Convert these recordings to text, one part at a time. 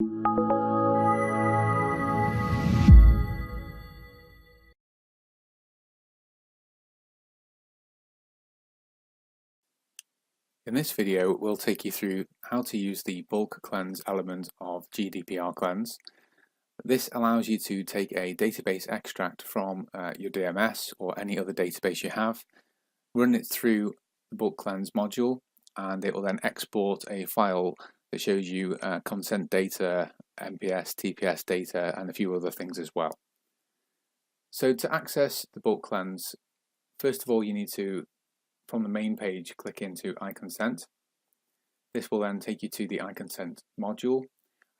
In this video, we'll take you through how to use the bulk cleanse element of GDPR Cleanse. This allows you to take a database extract from your DMS or any other database you have, run it through the bulk cleanse module, and it will then export a file that shows you consent data, MPS, TPS data, and a few other things as well. So to access the bulk cleanse, first of all you need to, from the main page, click into iConsent. This will then take you to the iConsent module,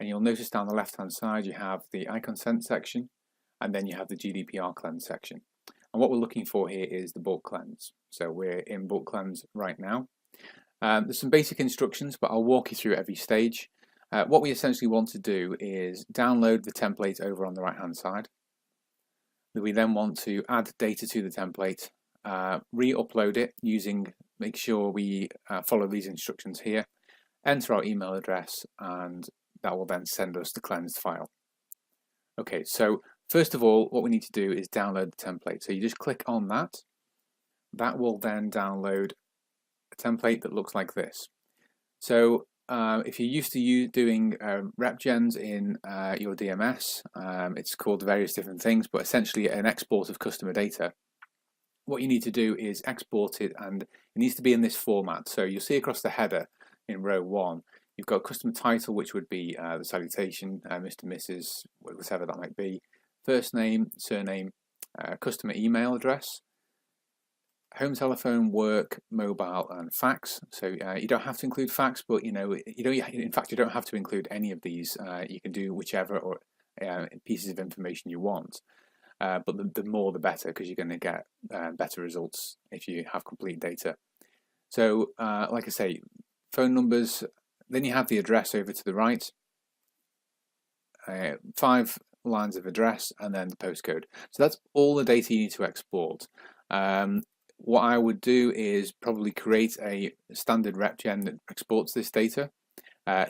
and you'll notice down the left hand side you have the iConsent section, and then you have the GDPR Cleanse section. And what we're looking for here is the bulk cleanse. So we're in bulk cleanse right now. There's some basic instructions, but I'll walk you through every stage. What we essentially want to do is download the template over on the right hand side. We then want to add data to the template, re-upload it make sure we follow these instructions here, enter our email address, and that will then send us the cleansed file. Okay, so first of all, what we need to do is download the template. So you just click on that. That will then download a template that looks like this. So if you're used to doing rep gens in your DMS, it's called various different things, but essentially an export of customer data. What you need to do is export it, and it needs to be in this format. So you'll see across the header in row 1, you've got customer title, which would be the salutation, Mr. Mrs, whatever that might be, first name, surname, customer email address, home telephone, work, mobile, and fax. So you don't have to include fax, but in fact you don't have to include any of these. You can do whichever or pieces of information you want. But the more the better, because you're going to get better results if you have complete data. So like I say, phone numbers, then you have the address over to the right, 5 lines of address, and then the postcode. So that's all the data you need to export. What I would do is probably create a standard repgen that exports this data.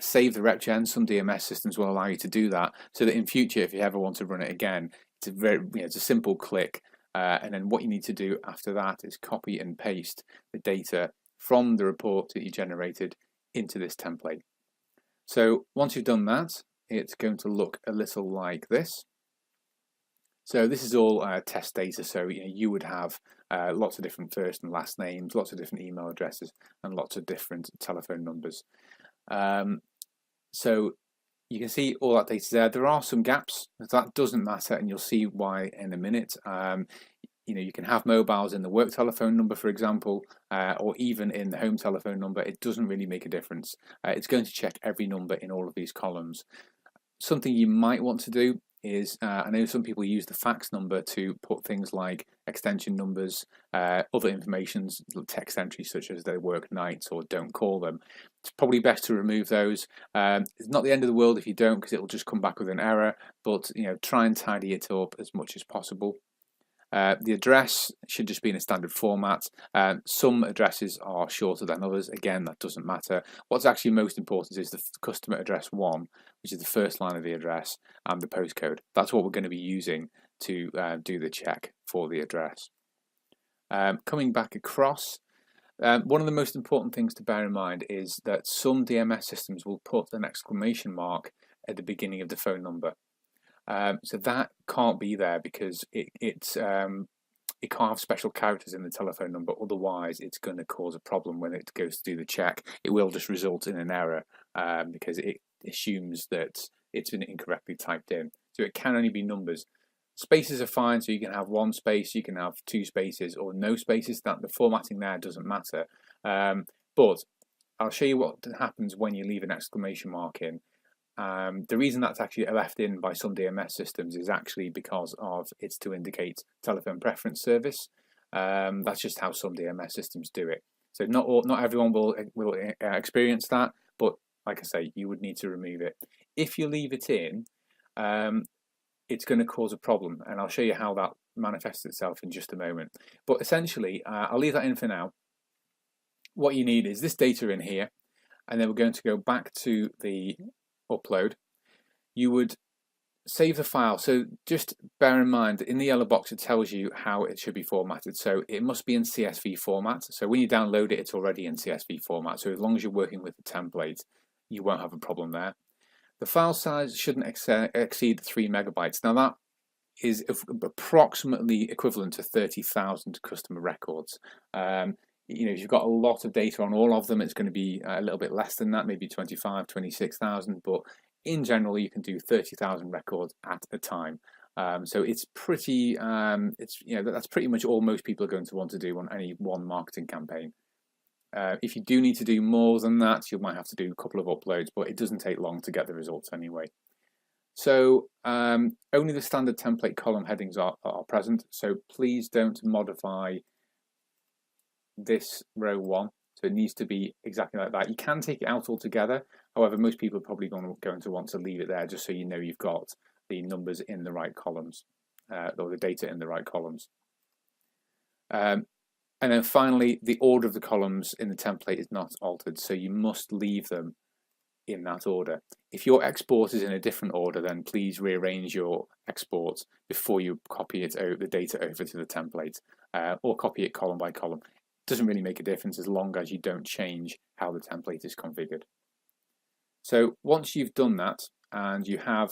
Save the repgen. Some DMS systems will allow you to do that, so that in future, if you ever want to run it again, it's a simple click, and then what you need to do after that is copy and paste the data from the report that you generated into this template. So once you've done that, it's going to look a little like this. So this is all test data, so you would have lots of different first and last names, lots of different email addresses, and lots of different telephone numbers. So you can see all that data there. There are some gaps, but that doesn't matter, and you'll see why in a minute. You can have mobiles in the work telephone number, for example, or even in the home telephone number. It doesn't really make a difference. It's going to check every number in all of these columns. Something you might want to do is, I know some people use the fax number to put things like extension numbers, other informations, text entries such as they work nights or don't call them. It's probably best to remove those. It's not the end of the world if you don't, because it will just come back with an error, but try and tidy it up as much as possible. The address should just be in a standard format. Some addresses are shorter than others. Again, that doesn't matter. What's actually most important is the customer address 1, which is the first line of the address, and the postcode. That's what we're going to be using to do the check for the address. Coming back across, one of the most important things to bear in mind is that some DMS systems will put an exclamation mark at the beginning of the phone number. So that can't be there because it can't have special characters in the telephone number, otherwise it's going to cause a problem when it goes to do the check. It will just result in an error because it assumes that it's been incorrectly typed in. So it can only be numbers. Spaces are fine, so you can have 1 space, you can have 2 spaces, or no spaces. That the formatting there doesn't matter. But I'll show you what happens when you leave an exclamation mark in. The reason that's actually left in by some DMS systems is actually because of it's to indicate telephone preference service. That's just how some DMS systems do it. So not everyone will experience that, but like I say, you would need to remove it. If you leave it in, it's going to cause a problem, and I'll show you how that manifests itself in just a moment. But essentially, I'll leave that in for now. What you need is this data in here, and then we're going to go back to the upload. you would save the file. So just bear in mind that in the yellow box it tells you how it should be formatted. So it must be in CSV format. So when you download it, it's already in CSV format. So as long as you're working with the template, you won't have a problem there. The file size shouldn't exceed 3 megabytes. Now that is approximately equivalent to 30,000 customer records. You know, if you've got a lot of data on all of them, it's going to be a little bit less than that, maybe 25, 26,000, but in general, you can do 30,000 records at a time. So it's pretty, that's pretty much all most people are going to want to do on any one marketing campaign. If you do need to do more than that, you might have to do a couple of uploads, but it doesn't take long to get the results anyway. So only the standard template column headings are present, so please don't modify this row 1. So it needs to be exactly like that. You can take it out altogether. However, most people are probably going to want to leave it there just so you know you've got the numbers in the right columns, or the data in the right columns. And then finally, the order of the columns in the template is not altered, so you must leave them in that order. If your export is in a different order, then please rearrange your export before you copy it the data over to the template, or copy it column by column. Doesn't really make a difference as long as you don't change how the template is configured. So once you've done that and you have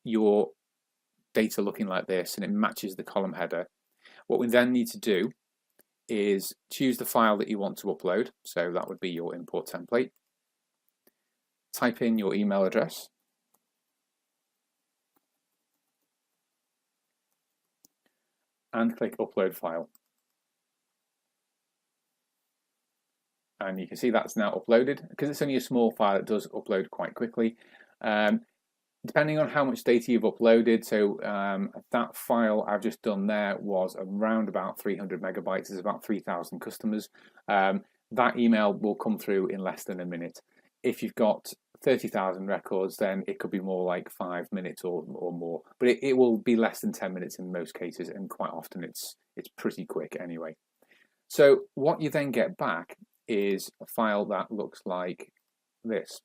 your data looking like this and it matches the column header, what we then need to do is choose the file that you want to upload. So that would be your import template. Type in your email address. And click upload file. And you can see that's now uploaded. Because it's only a small file, it does upload quite quickly. Depending on how much data you've uploaded, so that file I've just done there was around about 300 megabytes, it's about 3,000 customers. That email will come through in less than a minute. If you've got 30,000 records, then it could be more like 5 minutes or more, but it will be less than 10 minutes in most cases, and quite often it's pretty quick anyway. So what you then get back is a file that looks like this.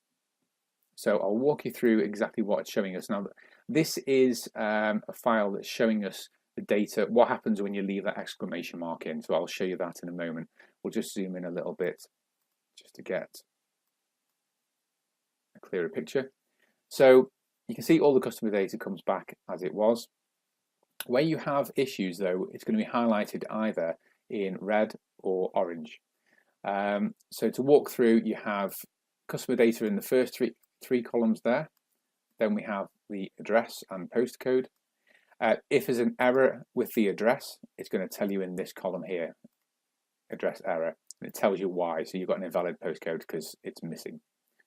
So I'll walk you through exactly what it's showing us. Now, this is a file that's showing us the data, what happens when you leave that exclamation mark in. So I'll show you that in a moment. We'll just zoom in a little bit just to get a clearer picture. So you can see all the customer data comes back as it was. Where you have issues though, it's going to be highlighted either in red or orange. So to walk through, you have customer data in the first three columns there. Then we have the address and postcode. If there's an error with the address, it's going to tell you in this column here, address error, and it tells you why. So you've got an invalid postcode because it's missing.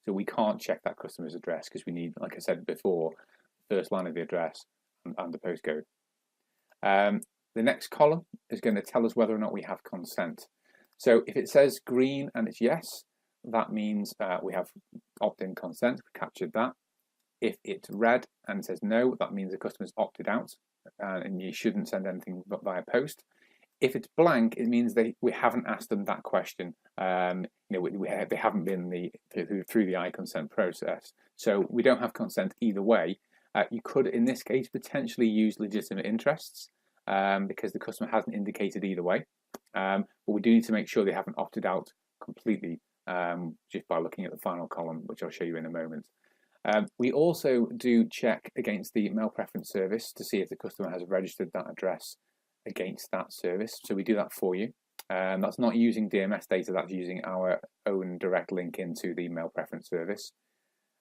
So we can't check that customer's address because we need, like I said before, the first line of the address and the postcode. The next column is going to tell us whether or not we have consent. So if it says green and it's yes, that means we have opt-in consent. We captured that. If it's red and it says no, that means the customer's opted out and you shouldn't send anything via post. If it's blank, it means we haven't asked them that question. They haven't been through the iConsent process. So we don't have consent either way. You could, in this case, potentially use legitimate interests because the customer hasn't indicated either way. But we do need to make sure they haven't opted out completely just by looking at the final column, which I'll show you in a moment. We also do check against the mail preference service to see if the customer has registered that address against that service. So we do that for you. That's not using DMS data, that's using our own direct link into the mail preference service.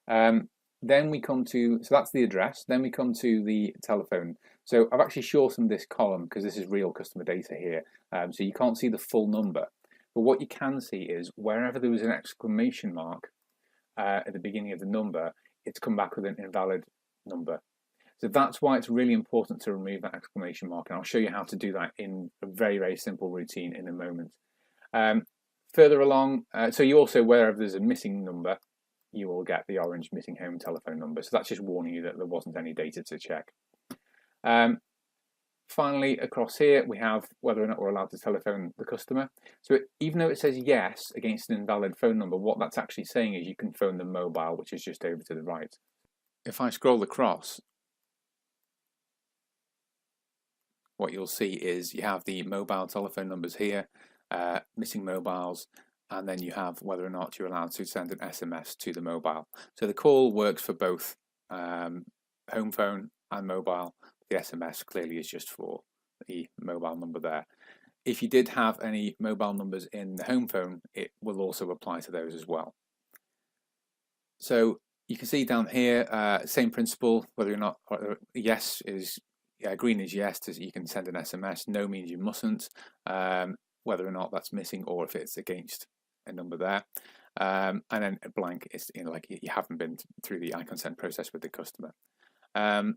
Then we come to, so that's the address, then we come to the telephone. So I've actually shortened this column because this is real customer data here. So you can't see the full number. But what you can see is wherever there was an exclamation mark at the beginning of the number, it's come back with an invalid number. So that's why it's really important to remove that exclamation mark, and I'll show you how to do that in a very, very simple routine in a moment. Further along, so you also, wherever there's a missing number, you will get the orange missing home telephone number. So that's just warning you that there wasn't any data to check. Finally, across here, we have whether or not we're allowed to telephone the customer. So even though it says yes against an invalid phone number, what that's actually saying is you can phone the mobile, which is just over to the right. if I scroll across, what you'll see is you have the mobile telephone numbers here, missing mobiles, and then you have whether or not you're allowed to send an SMS to the mobile. So the call works for both home phone and mobile. The SMS clearly is just for the mobile number there. If you did have any mobile numbers in the home phone, it will also apply to those as well. So you can see down here, same principle, whether or not yes is green is yes, you can send an SMS, no means you mustn't, whether or not that's missing or if it's against a number there. And then a blank is like you haven't been through the iConsent process with the customer.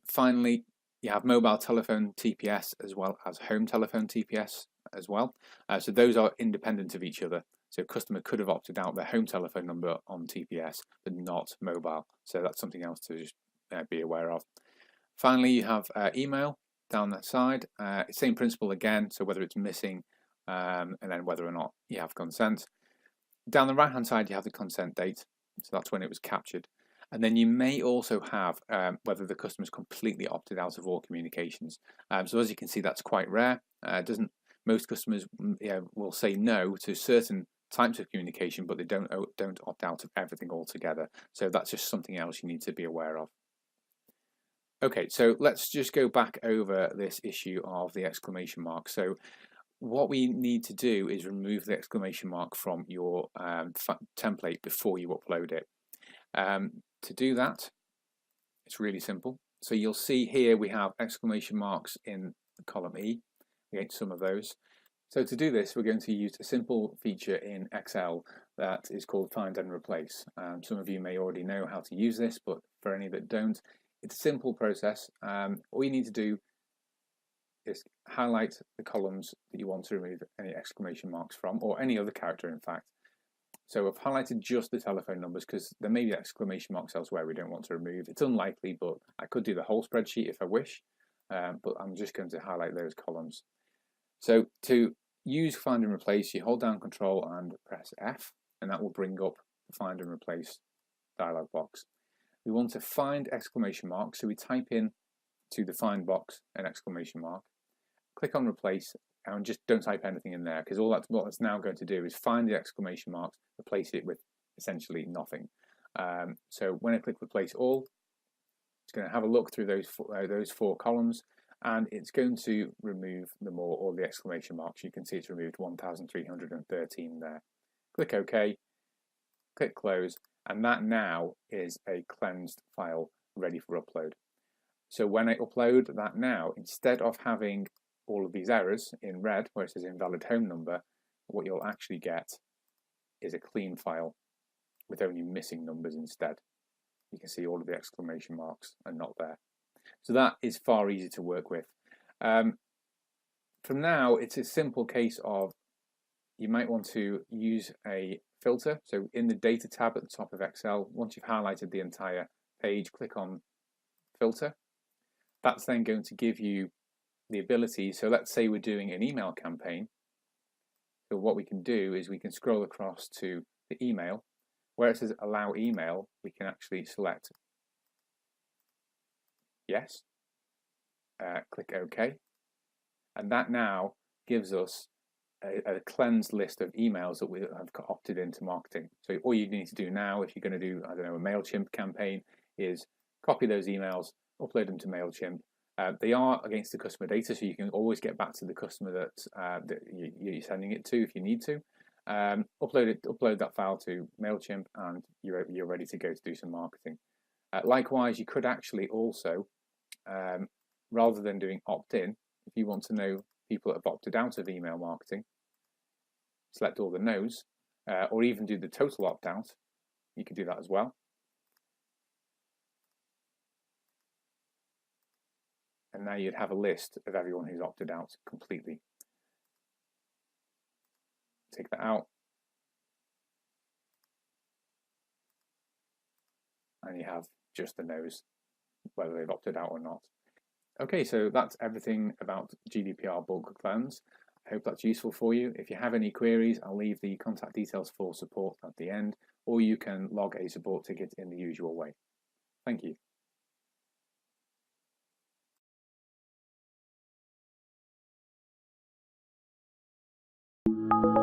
Finally, you have mobile telephone TPS as well as home telephone TPS as well. So those are independent of each other. So a customer could have opted out their home telephone number on TPS, but not mobile. So that's something else to just be aware of. Finally, you have email down that side. Same principle again, so whether it's missing and then whether or not you have consent. Down the right hand side you have the consent date, so that's when it was captured. And then you may also have whether the customer's completely opted out of all communications. So as you can see, that's quite rare. Most customers will say no to certain types of communication, but they don't opt out of everything altogether. So that's just something else you need to be aware of. Okay, so let's just go back over this issue of the exclamation mark. So what we need to do is remove the exclamation mark from your template before you upload it. To do that, it's really simple. So you'll see here we have exclamation marks in column E, against some of those. So to do this, we're going to use a simple feature in Excel that is called Find and Replace. Some of you may already know how to use this, but for any that don't, it's a simple process. All you need to do is highlight the columns that you want to remove any exclamation marks from, or any other character in fact. So I've highlighted just the telephone numbers because there may be exclamation marks elsewhere we don't want to remove. It's unlikely, but I could do the whole spreadsheet if I wish, but I'm just going to highlight those columns. So to use Find and Replace, you hold down Control and press F, and that will bring up the Find and Replace dialog box. We want to find exclamation mark, so we type in to the find box an exclamation mark, click on Replace, and just don't type anything in there, because what that's now going to do is find the exclamation marks, replace it with essentially nothing. So when I click Replace All, it's going to have a look through those four columns, and it's going to remove all the exclamation marks. You can see it's removed 1,313 there. Click OK, click Close, and that now is a cleansed file ready for upload. So when I upload that now, instead of having all of these errors in red where it says invalid home number, what you'll actually get is a clean file with only missing numbers instead. You can see all of the exclamation marks are not there. So that is far easier to work with. From now, it's a simple case of you might want to use a filter. So in the Data tab at the top of Excel, once you've highlighted the entire page, click on Filter. That's then going to give you the ability, so let's say we're doing an email campaign. So what we can do is we can scroll across to the email. Where it says Allow Email, we can actually select Yes, click OK, and that now gives us a cleansed list of emails that we have opted into marketing. So all you need to do now, if you're going to do, I don't know, a MailChimp campaign, is copy those emails, upload them to MailChimp. They are against the customer data, so you can always get back to the customer that you're sending it to if you need to. Upload that file to MailChimp, and you're ready to go to do some marketing. Likewise, you could actually also, rather than doing opt-in, if you want to know people that have opted out of email marketing, select all the no's, or even do the total opt-out. You could do that as well. And now you'd have a list of everyone who's opted out completely. Take that out. And you have just the no's, whether they've opted out or not. Okay, so that's everything about GDPR Bulk Cleanse. I hope that's useful for you. If you have any queries, I'll leave the contact details for support at the end, or you can log a support ticket in the usual way. Thank you. you.